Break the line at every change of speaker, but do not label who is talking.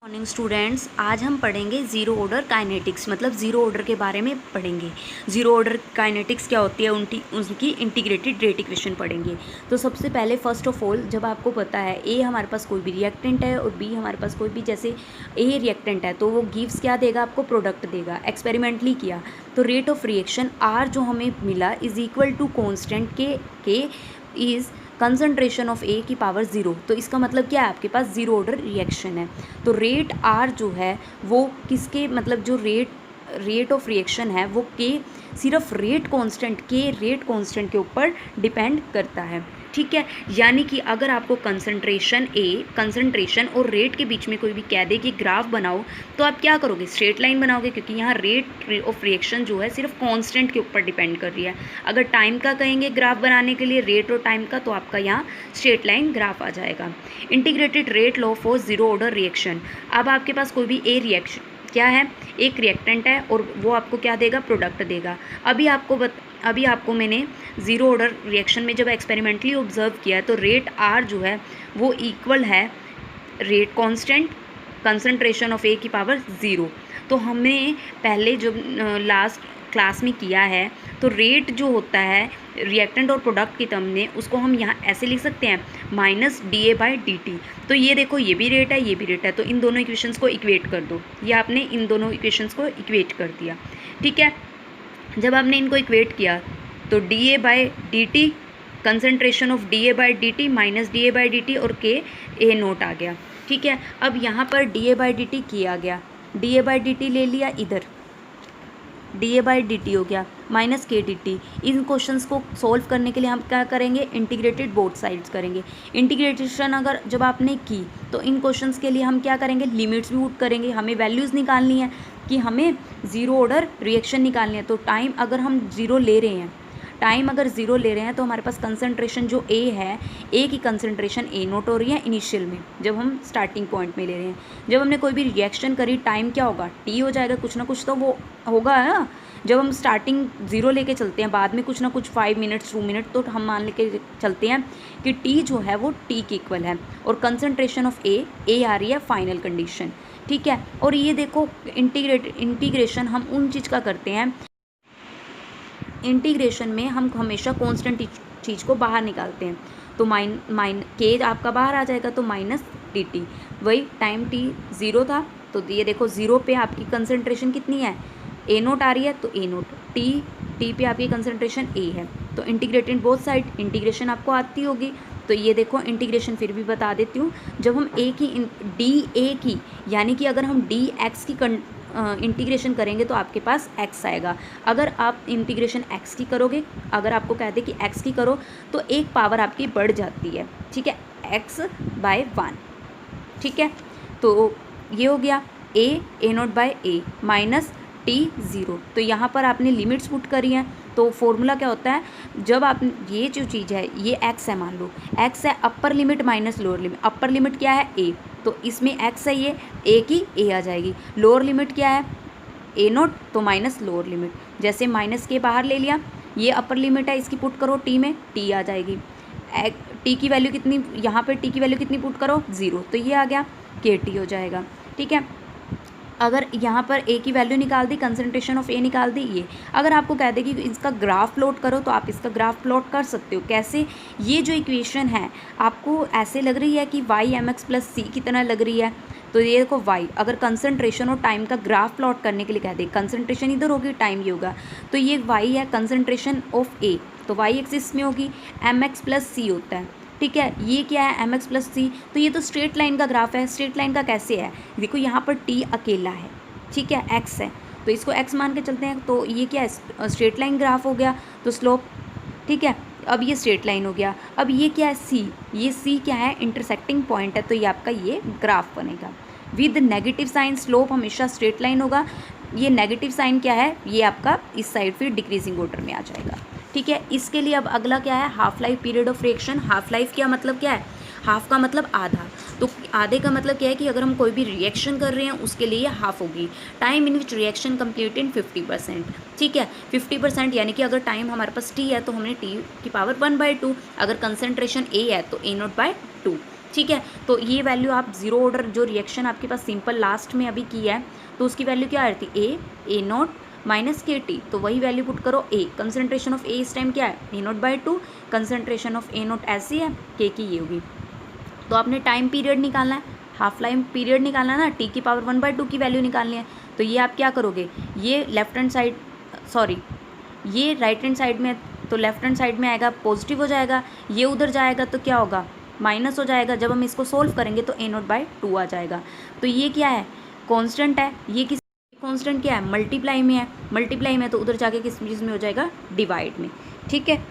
Morning students, आज हम पढ़ेंगे ज़ीरो ऑर्डर काइनेटिक्स, मतलब ज़ीरो ऑर्डर के बारे में पढ़ेंगे। ज़ीरो ऑर्डर काइनेटिक्स क्या होती है, उनकी इंटीग्रेटेड रेट इक्वेशन पढ़ेंगे। तो सबसे पहले फर्स्ट ऑफ ऑल, जब आपको पता है ए हमारे पास कोई भी रिएक्टेंट है और बी हमारे पास कोई भी, जैसे ए रिएक्टेंट है तो वो गिव्स क्या देगा, आपको प्रोडक्ट देगा। एक्सपेरिमेंटली किया तो रेट ऑफ रिएक्शन आर जो हमें मिला इज इक्वल टू कॉन्स्टेंट के इज़ कंसनट्रेशन ऑफ ए की पावर ज़ीरो। तो इसका मतलब क्या है, आपके पास ज़ीरो ऑर्डर रिएक्शन है। तो रेट आर जो है वो किसके, मतलब जो रेट ऑफ रिएक्शन है वो के सिर्फ रेट कांस्टेंट के ऊपर डिपेंड करता है। ठीक है, यानी कि अगर आपको कंसंट्रेशन और रेट के बीच में कोई भी कह दे कि ग्राफ बनाओ, तो आप क्या करोगे, स्ट्रेट लाइन बनाओगे, क्योंकि यहाँ रेट ऑफ रिएक्शन जो है सिर्फ कांस्टेंट के ऊपर डिपेंड कर रही है। अगर टाइम का कहेंगे ग्राफ बनाने के लिए, रेट और टाइम का, तो आपका यहाँ स्ट्रेट लाइन ग्राफ आ जाएगा। Integrated rate law for zero order reaction. अब आपके पास कोई भी ए रिएक्शन क्या है, एक रिएक्टेंट है और वो आपको क्या देगा, प्रोडक्ट देगा। अभी आपको मैंने ज़ीरो ऑर्डर रिएक्शन में जब एक्सपेरिमेंटली ऑब्जर्व किया तो रेट आर जो है वो इक्वल है रेट कांस्टेंट कंसंट्रेशन ऑफ ए की पावर ज़ीरो। तो हमने पहले जो लास्ट क्लास में किया है, तो रेट जो होता है रिएक्टेंट और प्रोडक्ट की टर्म में, उसको हम यहाँ ऐसे लिख सकते हैं माइनस dA/dt। तो ये देखो, ये भी रेट है, ये भी रेट है, तो इन दोनों इक्वेशंस को इक्वेट कर दो। ये आपने इन दोनों इक्वेशंस को इक्वेट कर दिया। ठीक है, जब आपने इनको इक्वेट किया तो dA/dt concentration of dA/dt minus dA/dt और के ए नोट आ गया। ठीक है, अब यहाँ पर dA/dt किया गया, dA/dt ले लिया इधर, dA/dt हो गया माइनस KDT। इन क्वेश्चंस को सॉल्व करने के लिए हम क्या करेंगे, इंटीग्रेटेड बोथ साइड्स करेंगे। इंटीग्रेशन अगर जब आपने की तो इन क्वेश्चंस के लिए हम क्या करेंगे, लिमिट्स भी पुट करेंगे। हमें वैल्यूज़ निकालनी है कि हमें ज़ीरो ऑर्डर रिएक्शन निकालनी है। तो टाइम अगर हम ज़ीरो ले रहे हैं तो हमारे पास कंसंट्रेशन जो ए है, ए की कंसंट्रेशन ए नोट हो रही है इनिशियल में, जब हम स्टार्टिंग पॉइंट में ले रहे हैं। जब हमने कोई भी रिएक्शन करी, टाइम क्या होगा, टी हो जाएगा, कुछ ना कुछ तो वो होगा ना। जब हम स्टार्टिंग ज़ीरो लेके चलते हैं, बाद में कुछ ना कुछ 5 मिनट्स 2 मिनट, तो हम मान लेके चलते हैं कि टी जो है वो टी के इक्वल है और कंसंट्रेशन ऑफ ए आ रही है फाइनल कंडीशन। ठीक है, और ये देखो इंटीग्रेशन हम उन चीज़ का करते हैं, इंटीग्रेशन में हम हमेशा कांस्टेंट चीज़ को बाहर निकालते हैं। तो के आपका बाहर आ जाएगा, तो माइनस dt। वही टाइम t ज़ीरो था, तो ये देखो ज़ीरो पे आपकी कंसंट्रेशन कितनी है, ए नोट आ रही है, तो ए नोट टी पे आपकी कंसंट्रेशन ए है। तो इंटीग्रेटेड बोथ साइड, इंटीग्रेशन आपको आती होगी। तो ये देखो इंटीग्रेशन फिर भी बता देती हूँ। जब हम ए की यानी कि अगर हम डी एक्स की इंटीग्रेशन करेंगे तो आपके पास x आएगा। अगर आप इंटीग्रेशन x की करोगे, अगर आपको कह दे कि x की करो, तो एक पावर आपकी बढ़ जाती है। ठीक है, x/1। ठीक है, तो ये हो गया ए नोट बाय ए माइनस टी ज़ीरो। तो यहाँ पर आपने लिमिट्स पुट करी हैं। तो फॉर्मूला क्या होता है, जब आप ये जो चीज़ है, ये x है, मान लो x है, upper limit minus lower limit. Upper limit क्या है, a, तो इसमें x है, ये a की a आ जाएगी। लोअर लिमिट क्या है, a नोट, तो माइनस लोअर लिमिट। जैसे माइनस के बाहर ले लिया, ये अपर लिमिट है, इसकी पुट करो t में, t आ जाएगी। t की वैल्यू कितनी, यहाँ पे t की वैल्यू कितनी पुट करो, ज़ीरो, तो ये आ गया KT हो जाएगा। ठीक है, अगर यहाँ पर ए की वैल्यू निकाल दी, कंसंट्रेशन ऑफ ए निकाल दी। ये अगर आपको कह दे कि इसका ग्राफ प्लॉट करो, तो आप इसका ग्राफ प्लॉट कर सकते हो। कैसे, ये जो इक्वेशन है आपको ऐसे लग रही है कि y/mx+c की तरह लग रही है, तो ये देखो y, अगर कंसंट्रेशन और टाइम का ग्राफ प्लॉट करने के लिए कह दे, कंसंट्रेशन इधर होगी, टाइम ये होगा, तो ये y है कंसंट्रेशन ऑफ ए, तो y एक्सिस में होगी, mx+c होता है। ठीक है, ये क्या है, mx+c। तो ये तो स्ट्रेट लाइन का ग्राफ है। स्ट्रेट लाइन का कैसे है, देखो यहाँ पर t अकेला है, ठीक है, x है, तो इसको x मान के चलते हैं। तो ये क्या है, स्ट्रेट लाइन ग्राफ हो गया, तो स्लोप। ठीक है, अब ये स्ट्रेट लाइन हो गया। अब ये क्या है, c, ये c क्या है, इंटरसेक्टिंग पॉइंट है, तो ये आपका ये ग्राफ बनेगा विद नेगेटिव साइन। स्लोप हमेशा स्ट्रेट लाइन होगा। ये नेगेटिव साइन क्या है, ये आपका इस साइड फिर डिक्रीजिंग ऑर्डर में आ जाएगा। ठीक है, इसके लिए अब अगला क्या है, half life period of reaction. Half life क्या मतलब क्या है, हाफ का मतलब आधा, तो आधे का मतलब क्या है कि अगर हम कोई भी रिएक्शन कर रहे हैं उसके लिए ये हाफ होगी। Time in which reaction complete in 50%। ठीक है, 50% यानी कि अगर टाइम हमारे पास t है तो हमने t की पावर 1/2, अगर कंसंट्रेशन a है तो a0/2। ठीक है। तो ये वैल्यू आप जीरो ऑर्डर जो रिएक्शन आपके पास सिंपल लास्ट में अभी की है, तो उसकी वैल्यू क्या आ रही थी, ए नॉट माइनस के टी, तो वही वैल्यू पुट करो ए। कंसनट्रेशन ऑफ ए इस टाइम क्या है, A naught by two, concentration of A naught ऐसी है, के की ये होगी। तो आपने टाइम पीरियड निकालना है, हाफ लाइफ पीरियड निकालना है ना, टी की पावर 1/2 की वैल्यू निकालनी है। तो ये आप क्या करोगे, ये लेफ्ट हैंड साइड सॉरी ये राइट हैंड साइड में, तो लेफ्ट हैंड साइड में आएगा पॉजिटिव हो जाएगा, ये उधर जाएगा तो क्या होगा, माइनस हो जाएगा। जब हम इसको सोल्व करेंगे तो ए नॉट बाई टू आ जाएगा। तो ये क्या है, कांस्टेंट है, ये किस कांस्टेंट क्या है, मल्टीप्लाई में है, मल्टीप्लाई में तो उधर जाके किस चीज़ में हो जाएगा, डिवाइड में। ठीक है।